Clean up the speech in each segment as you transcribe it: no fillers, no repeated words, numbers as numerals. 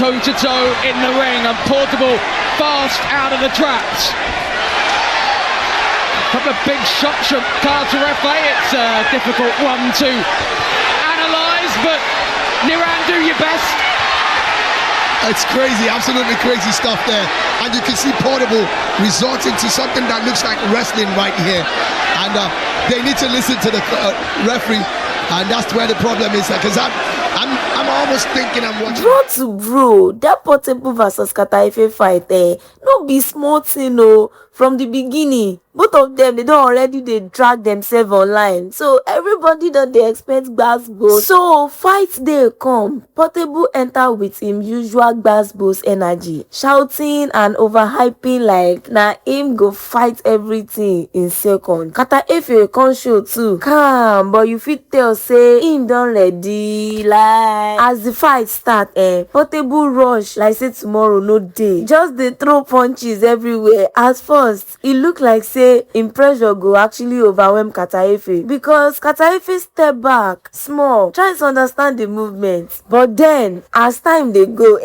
toe-to-toe in the ring, and Portable fast out of the traps. A couple of big shots from Carter EFE. It's a difficult one to analyse, but Niran, do your best. It's crazy, absolutely crazy stuff there. And you can see Portable resorting to something that looks like wrestling right here. And they need to listen to the referee. And that's where the problem is. Because I'm almost thinking I'm watching. Bro to bro, that Portable versus Carter EFE fight there, no be small thing, no. From the beginning, both of them, they they drag themselves online. So everybody that they expect gbas-gbos. So fight day come, Portable enter with him usual gbas-gbos energy, shouting and overhyping like na him go fight everything in second. Carter EFE come show too, calm, but you fit tell say him done ready. Like as the fight start, Portable rush like say tomorrow no day. Just they throw punches everywhere. At first, it look like say im pressure go actually overwhelm Carter EFE, because Carter EFE step back small, try to understand the movement. But then as time dey go,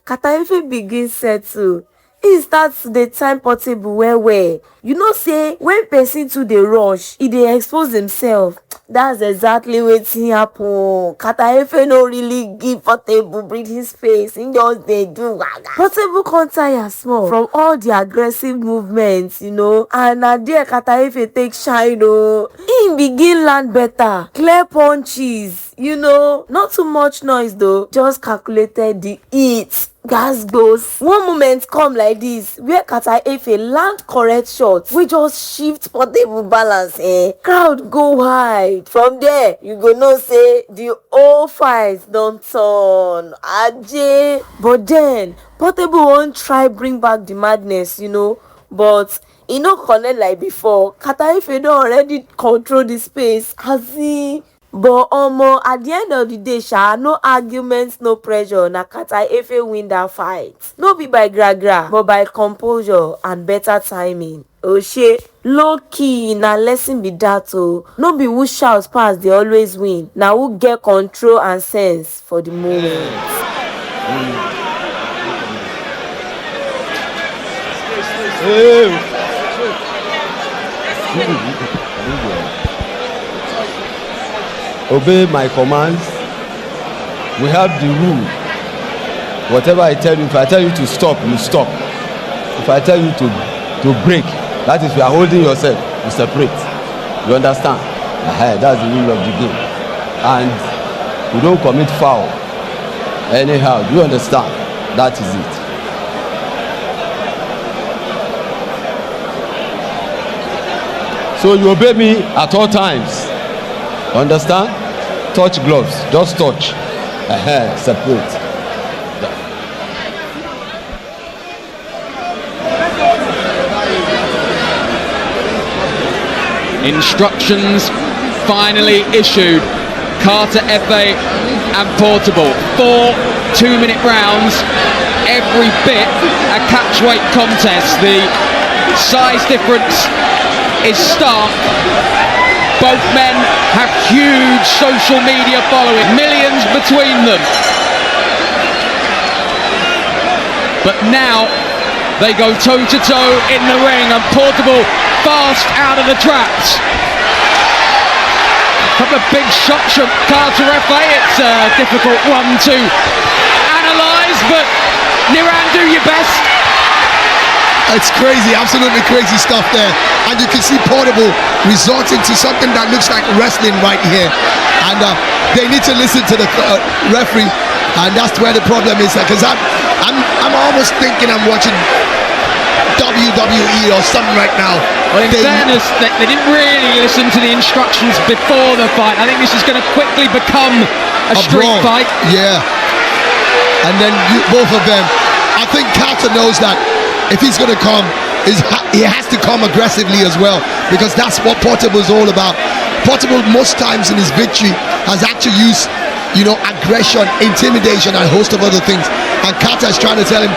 Carter EFE begin settle. He starts to dey time Portable well. You know say when person too dey rush, he dey expose himself. That's exactly wetin happen. Carter EFE no really give Portable breathing space. He just dey do waga. Portable come tire small from all the aggressive movements, you know, and na there Carter EFE take shine. He begin land better, clear punches, you know, not too much noise though, just calculated the hits. Gas goes. One moment come like this where Carter EFE land correct shots, we just shift Portable balance. Crowd go wide. From there you go know say the whole fight don turn aje. But then Portable won't try bring back the madness, you know, but he no connect like before. Carter EFE don already control the space as he. But at the end of the day, no arguments, no pressure. Na Carter EFE win that fight. No be by gra, but by composure and better timing. Oshe, low key na lesson be that oh. No be who shouts pass they always win. Na who get control and sense for the moment. Obey my commands. We have the rule. Whatever I tell you, if I tell you to stop, you stop. If I tell you to break, that is, you are holding yourself, you separate. You understand? That's the rule of the game. And you don't commit foul anyhow. Do you understand? That is it. So you obey me at all times. Understand? Touch gloves, just touch. Separate. Instructions finally issued. Carter EFE and Portable. 4 2-minute rounds. Every bit a catchweight contest. The size difference is stark. Both men have huge social media following, millions between them. But now they go toe-to-toe in the ring, and Portable fast out of the traps. A couple of big shots from Carter EFE. It's a difficult one to analyse, but Niran, do your best. It's crazy, absolutely crazy stuff there. And you can see Portable resorting to something that looks like wrestling right here. And they need to listen to the referee. And that's where the problem is. Because I'm almost thinking I'm watching WWE or something right now. Well, in fairness, they didn't really listen to the instructions before the fight. I think this is going to quickly become a street brawl fight. Yeah. And then both of them. I think Carter knows that if he's going to come, he has to come aggressively as well, because that's what Portable is all about. Portable most times in his victory has actually used, you know, aggression, intimidation, and a host of other things. And Carter is trying to tell him,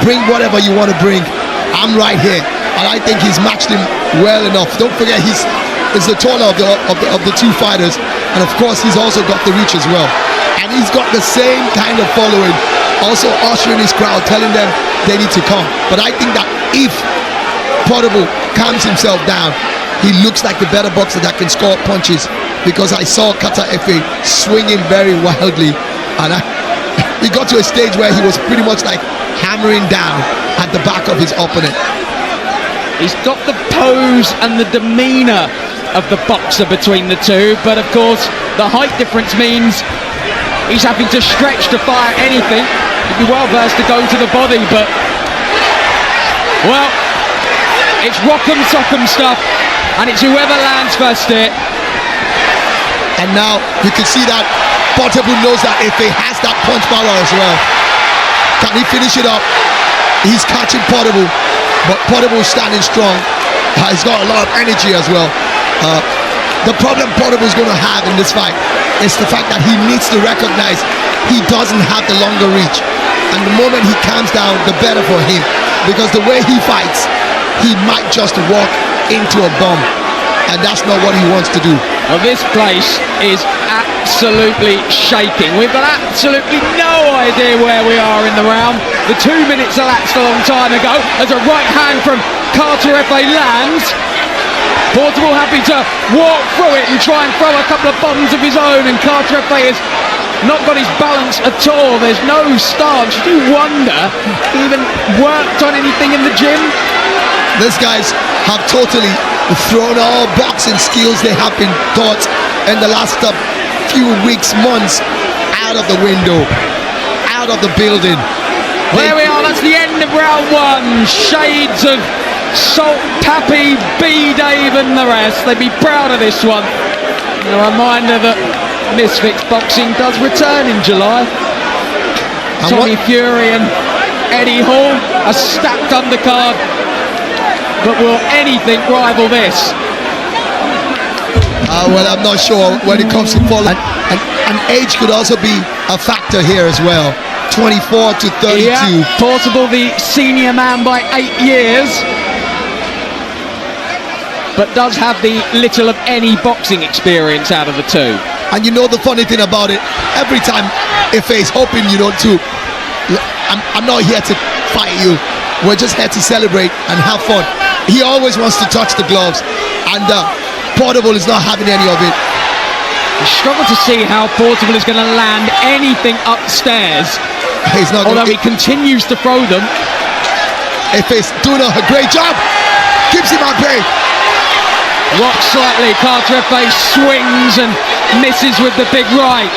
bring whatever you want to bring. I'm right here. And I think he's matched him well enough. Don't forget, he's the taller of the two fighters. And of course, he's also got the reach as well. And he's got the same kind of following also ushering his crowd, telling them they need to come. But I think that if Portable calms himself down, he looks like the better boxer that can score punches, because I saw Kata Efe swinging very wildly, and he got to a stage where he was pretty much like hammering down at the back of his opponent. He's got the pose and the demeanour of the boxer between the two, but of course the height difference means he's having to stretch to fire anything. He'd be well versed to go to the body, but well, it's rock'em sock'em stuff, and it's whoever lands first here. And now you can see that Portable knows that if he has that punch power as well, can he finish it up? He's catching Portable, but Portable is standing strong. He's got a lot of energy as well. The problem Portable is going to have in this fight is the fact that he needs to recognize he doesn't have the longer reach, and the moment he calms down, the better for him, because the way he fights, he might just walk into a bomb, and that's not what he wants to do. Well, this place is absolutely shaking. We've got absolutely no idea where we are in the round. The 2 minutes elapsed a long time ago as a right hand from Carter Efe lands. Portable happy to walk through it and try and throw a couple of bombs of his own, and Carter Efe has not got his balance at all. There's no stance. You do wonder he even worked on anything in the gym. These guys have totally thrown all boxing skills they have been taught in the last few weeks, months, out of the window, out of the building. There we are, that's the end of round one. Shades of Salt, Pappy, B. Dave and the rest. They'd be proud of this one. And a reminder that Misfits Boxing does return in July. Tommy Fury and Eddie Hall, a stacked undercard. But will anything rival this? Well, I'm not sure when it comes to follow. And age could also be a factor here as well. 24 to 32. Yeah, Portable the senior man by 8 years, but does have the little of any boxing experience out of the two. And you know the funny thing about it, every time Efe is hoping you don't too, I'm not here to fight you, we're just here to celebrate and have fun. He always wants to touch the gloves, and Portable is not having any of it. I struggle to see how Portable is going to land anything upstairs. He's not. Although he continues to throw them. Efe's doing a great job. Keeps him at bay. Rocks slightly. Carter Efe swings and misses with the big right.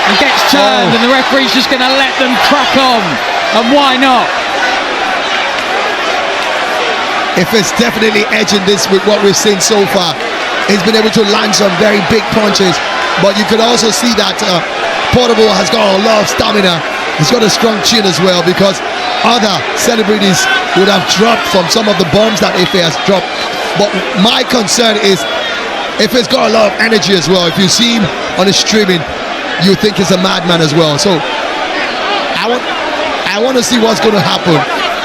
And gets turned, and the referee's just going to let them crack on. And why not? Efe's definitely edging this with what we've seen so far. He's been able to land some very big punches, but you could also see that Portable has got a lot of stamina. He's got a strong chin as well, because other celebrities would have dropped from some of the bombs that Efe has dropped. But my concern is Efe's got a lot of energy as well. If you see him on his streaming, you think he's a madman as well. So I want to see what's going to happen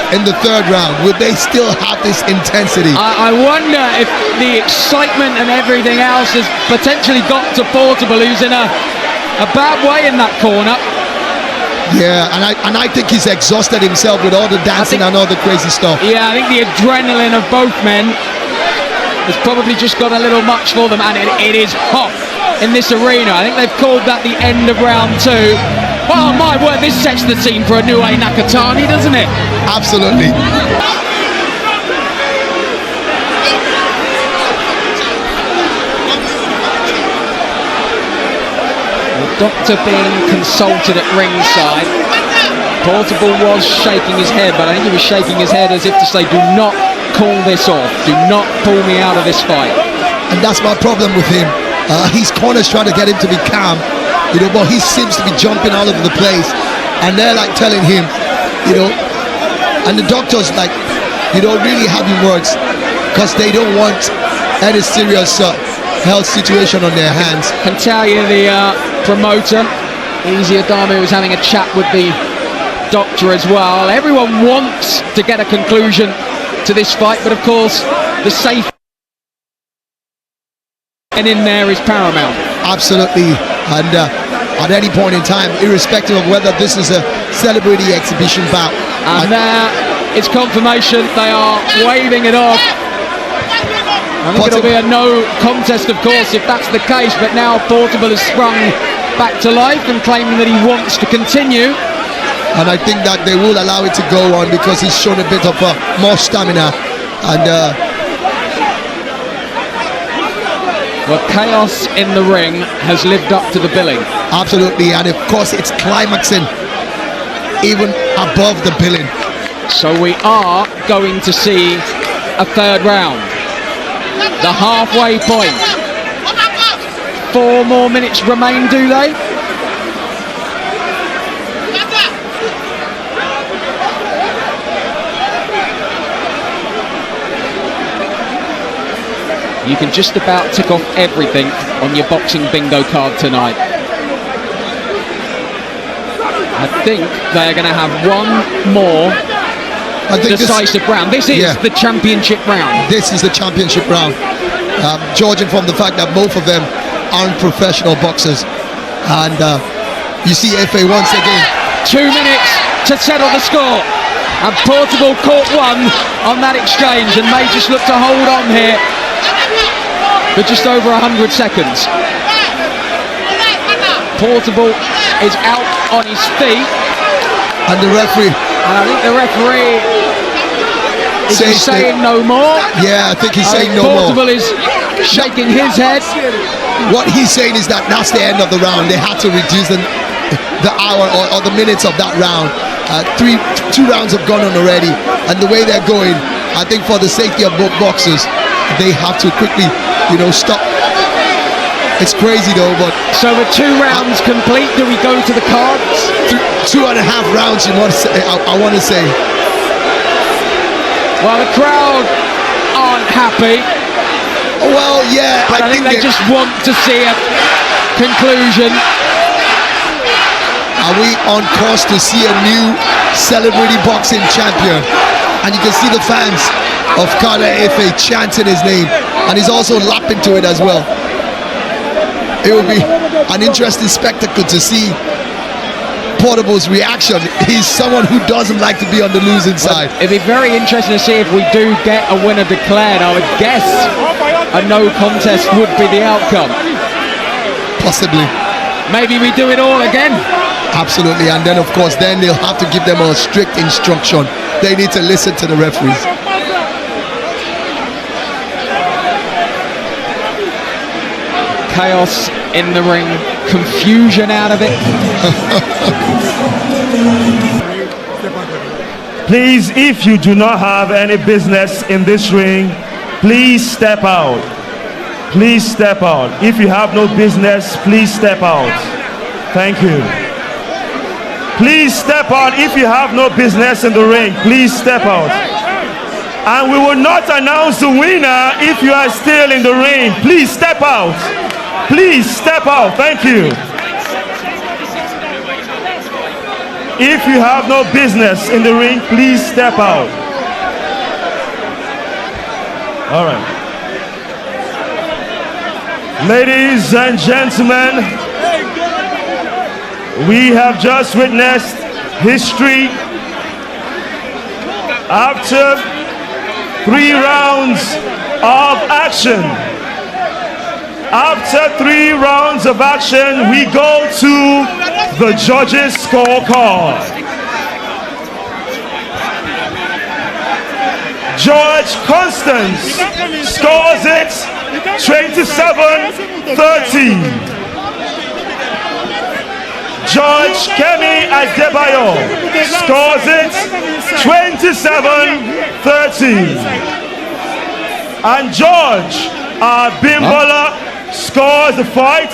in the third round. Will they still have this intensity? I wonder if the excitement and everything else has potentially got to Portable, who's in a bad way in that corner. Yeah, and I think he's exhausted himself with all the dancing and all the crazy stuff. Yeah, I think the adrenaline of both men has probably just got a little much for them, and it is hot in this arena. I think they've called that the end of round two. Oh my word, this sets the scene for a new Nakatani, doesn't it? Absolutely. The doctor being consulted at ringside. Portable was shaking his head, but I think he was shaking his head as if to say, do not call this off. Do not pull me out of this fight. And that's my problem with him. His corner's trying to get him to be calm, but he seems to be jumping all over the place, and they're like telling him, and the doctors like, really having words, because they don't want any serious health situation on their hands. I can tell you the promoter, Easy Adami, was having a chat with the doctor as well. Everyone wants to get a conclusion to this fight, but of course the safety in there is paramount. Absolutely. And at any point in time, irrespective of whether this is a celebrity exhibition bout. And there, it's confirmation. They are waving it off. I think it'll be a no contest, of course, if that's the case. But now Portable has sprung back to life and claiming that he wants to continue. And I think that they will allow it to go on because he's shown a bit of more stamina. And well, chaos in the ring has lived up to the billing. absolutely, and of course it's climaxing even above the billing. So we are going to see a third round. The halfway point. 4 more minutes remain, do they? You can just about tick off everything on your boxing bingo card tonight. I think they're going to have one more decisive round. This is the championship round. This is the championship round. Judging from the fact that both of them aren't professional boxers. And you see EFE once again. 2 minutes to settle the score. And Portable caught one on that exchange and may just look to hold on here for just over 100 seconds. Portable is out on his feet. And the referee. And I think the referee is saying no more. Yeah, I think he's saying no more. Portable is shaking his head. What he's saying is that that's the end of the round. They had to reduce the hour or the minutes of that round. Two rounds have gone on already. And the way they're going, I think for the safety of both boxers, they have to quickly, stop. It's crazy though, but... So with 2 rounds complete, do we go to the cards? 2.5 rounds, I want to say. Well, the crowd aren't happy. Well, yeah. But I think they just want to see a conclusion. Are we on course to see a new celebrity boxing champion? And you can see the fans of Carter EFE chanting his name. And he's also lapping to it as well. It will be an interesting spectacle to see Portable's reaction. He's someone who doesn't like to be on the losing side. It'd be very interesting to see if we do get a winner declared. I would guess a no contest would be the outcome. Possibly. Maybe we do it all again. Absolutely. And then of course then they'll have to give them a strict instruction. They need to listen to the referees. Chaos in the ring, confusion out of it. Please, if you do not have any business in this ring, please step out. Please step out. If you have no business, please step out. Thank you. Please step out. If you have no business in the ring, please step out. And we will not announce the winner if you are still in the ring. Please step out. Please step out. Thank you. If you have no business in the ring, please step out. All right. Ladies and gentlemen, we have just witnessed history. After 3 rounds of action, we go to the judges' scorecard. George Constance scores it 27-30. George Kemi Adebayo scores it 27-30. And George Bimbola scores the fight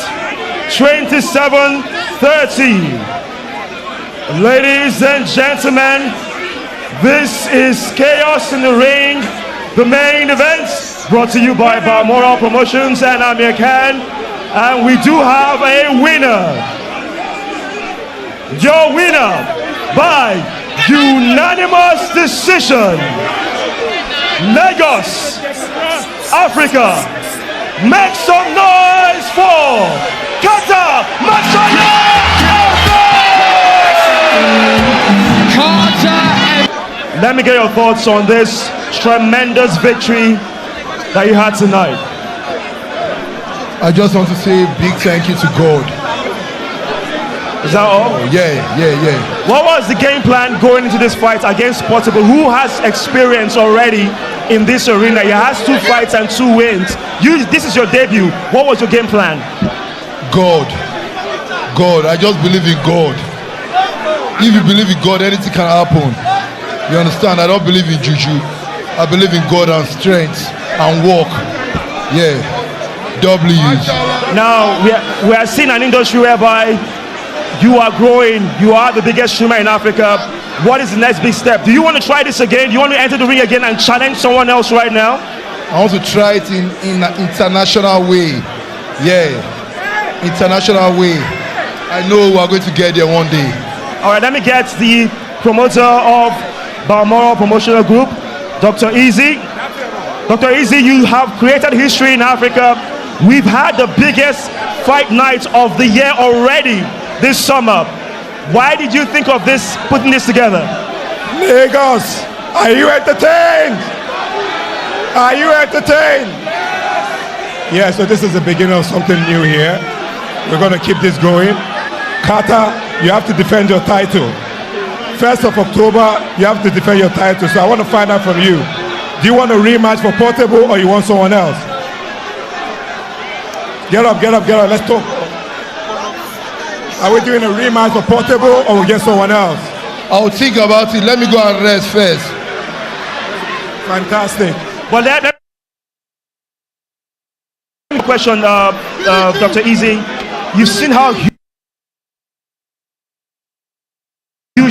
27-30. Ladies and gentlemen, this is Chaos in the Ring, the main event, brought to you by Balmoral Promotions and Amir Khan. And we do have a winner. Your winner by unanimous decision, Lagos, Africa. Make some noise for Kata Masaya Carter. Let me get your thoughts on this tremendous victory that you had tonight. I just want to say a big thank you to God. Is that all? Yeah. What was the game plan going into this fight against Portable, who has experience already in this arena? He has 2 fights and 2 wins. This is your debut. What was your game plan? God. I just believe in God. If you believe in God, anything can happen. You understand? I don't believe in juju. I believe in God and strength and work. Yeah. W's. Now we are seeing an industry whereby you are growing. You are the biggest streamer in Africa. What is the next big step? Do you want to try this again? Do you want to enter the ring again and challenge someone else right now? I want to try it in an international way. Yeah, international way. I know we are going to get there one day. All right, let me get the promoter of Balmoral Promotional Group, Dr. Easy. Dr. Easy, you have created history in Africa. We've had the biggest fight night of the year already this summer. Why did you think of this, putting this together? Lagos, are you entertained? Are you entertained? Yeah, so this is the beginning of something new here. We're going to keep this going. Carter, you have to defend your title. 1st of October, you have to defend your title. So I want to find out from you. Do you want a rematch for Portable or you want someone else? Get up. Let's talk. Are we doing a rematch for Portable or we get someone else? I'll think about it. Let me go and rest first. Fantastic. Well, let me question Dr. Easy. You've seen how huge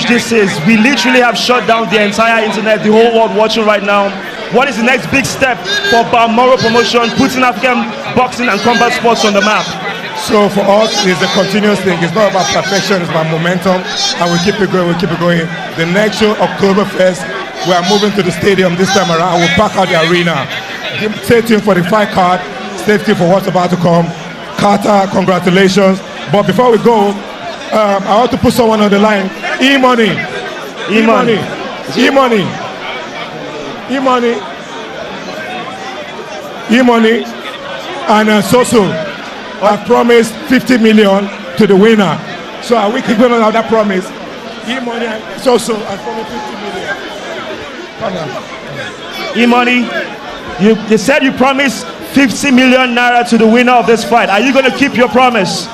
this is. We literally have shut down the entire internet, the whole world watching right now. What is the next big step for Balmoral Promotion, putting African boxing and combat sports on the map? So for us, it's a continuous thing. It's not about perfection, it's about momentum, and we keep it going, The next show, October 1st, we are moving to the stadium this time around. We'll pack out the arena. Stay tuned for the fight card. Stay tuned for what's about to come. Carter, congratulations. But before we go, I want to put someone on the line. E-Money, and Soso. I've promised 50 million to the winner. So are we keeping on that promise? E-Money and Soso, I promised 50 million. E-Money, you said you promised 50 million naira to the winner of this fight. Are you going to keep your promise?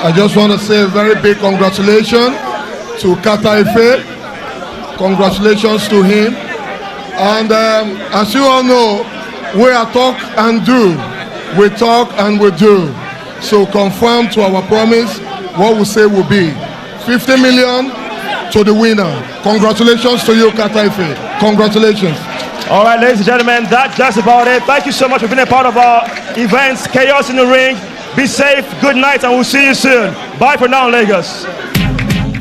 I just want to say a very big congratulations to Kata EFE. Congratulations to him. And as you all know, we are talk and do. We talk and we do. So confirm to our promise what we say will be 50 million to the winner. Congratulations to you, Kata EFE. Congratulations. All right, ladies and gentlemen, that's about it. Thank you so much for being a part of our events. Chaos in the Ring. Be safe, good night, and we'll see you soon. Bye for now, Lagos.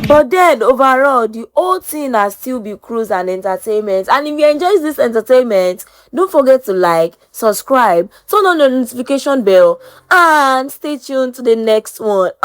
But then overall, the whole thing has still be cruise and entertainment. And if you enjoy this entertainment, don't forget to like, subscribe, turn on the notification bell, and stay tuned to the next one.